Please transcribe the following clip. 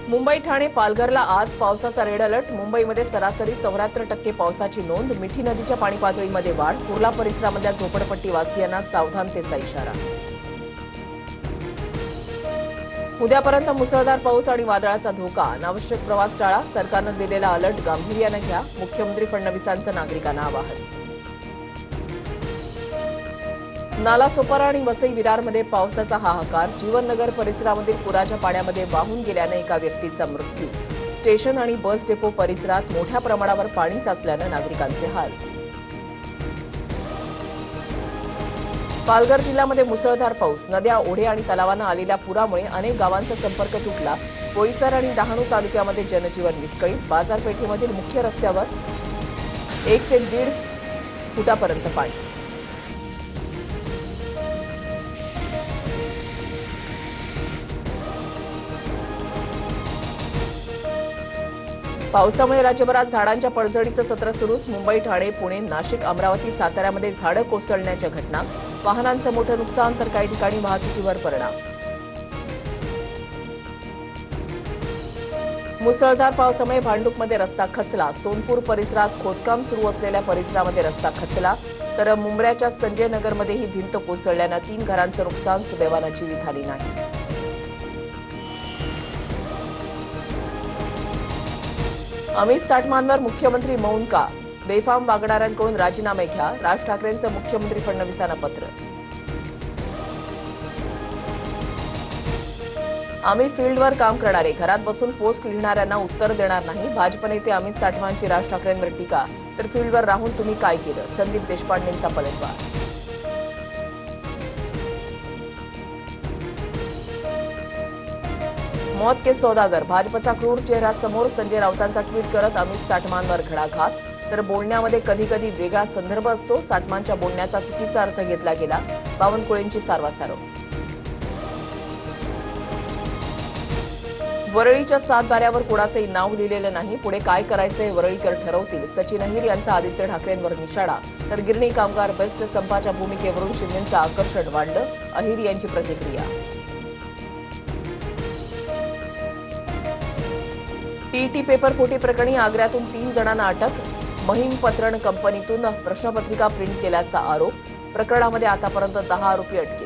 मुंबई ठाणे पालघरला आज पावसाचा red alert. मुंबईमध्ये सरासरी 74% पावसाची नोंद। मिठी नदीच्या पाणी पातळीमध्ये वाढ। कुर्ला परिसरामधल्या झोपडपट्टी वासियांना सावधानतेचा इशारा। उद्यापर्यंत मुसळधार पाऊस आणि वादळाचा धोका। अनावश्यक प्रवास टाळा। सरकारनं दिलेला अलर्ट गांभीर्यानं घ्या। मुख्यमंत्री फडणवीसांचं नागरिकांना आवाहन। नालासोपारा आणि वसई विरारमध्ये पावसाचा हाहाकार। जीवननगर परिसरामधील पुराच्या पाण्यामध्ये वाहून गेल्यानं एका व्यक्तीचा मृत्यू। स्टेशन आणि बस डेपो परिसरात मोठ्या प्रमाणावर पाणी साचल्यानं नागरिकांचे हाल। पालघर जिल्ह्यामध्ये मुसळधार पाऊस। नद्या, ओढे आणि तलावांना आलेल्या पुरामुळे अनेक गावांचा संपर्क तुटला। बोईसर आणि डहाणू तालुक्यामध्ये जनजीवन विस्कळीत। बाजारपेठेमधील मुख्य रस्त्यावर 1 ते 1.5 फुटापर्यंत पाणी। पावसामुळे राज्यभरात झाडांच्या पडझडीचं सत्र सुरूच। मुंबई, ठाणे, पुणे, नाशिक, अमरावती, साताऱ्यामध्ये झाडं कोसळण्याच्या घटना। वाहनांचं मोठं नुकसान तर काही ठिकाणी वाहतुकीवर परिणाम। मुसळधार पावसामुळे भांडूपमध्ये रस्ता खचला। सोनपूर परिसरात खोदकाम सुरू असलेल्या परिसरामध्ये रस्ता खचला तर मुंब्र्याच्या संजय नगरमध्ये ही भिंत कोसळल्यानं 3 घरांचं नुकसान। सुदैवानं जीवितहानी नाही। अमित साठमांवर मुख्यमंत्री मौन का? बेफाम वागणाऱ्यांकडून राजीनामे घ्या। राज ठाकरेंचं मुख्यमंत्री फडणवीसांना पत्र। आम्ही फील्डवर काम करणारे, घरात बसून पोस्ट लिहिणाऱ्यांना उत्तर देणार नाही। भाजप नेते अमित साठमांची राज ठाकरेंवर टीका। तर फील्डवर राहून तुम्ही काय केलं? संदीप देशपांडेंचा पलटवार। मौत के सौदागर, भाजपचा क्रूर चेहरा समोर। संजय राऊतांचा ट्विट करत अमित साठमांवर घणाघात। तर बोलण्यामध्ये कधी कधी वेगळा संदर्भ असतो। साठमांच्या बोलण्याचा चुकीचा अर्थ घेतला गेला। बावनकुळेंची सारवासारव। वरळीच्या 7 बाऱ्यावर कोणाचंही नाव लिहिलेलं नाही। पुढे काय करायचंय वरळीकर ठरवतील। सचिन अहिर यांचा आदित्य ठाकरेंवर निशाणा। तर गिरणी कामगार बेस्ट संपाच्या भूमिकेवरून शिंदेंचं आकर्षण वाढलं। अहिर यांची प्रतिक्रिया। टीईटी पेपर फुटी प्रकरणी आग्र्यातून 3 जणांना अटक। महिम पत्रण कंपनीतून प्रश्नपत्रिका प्रिंट केल्याचा आरोप। प्रकरणामध्ये आतापर्यंत 10 आरोपी अटकेत।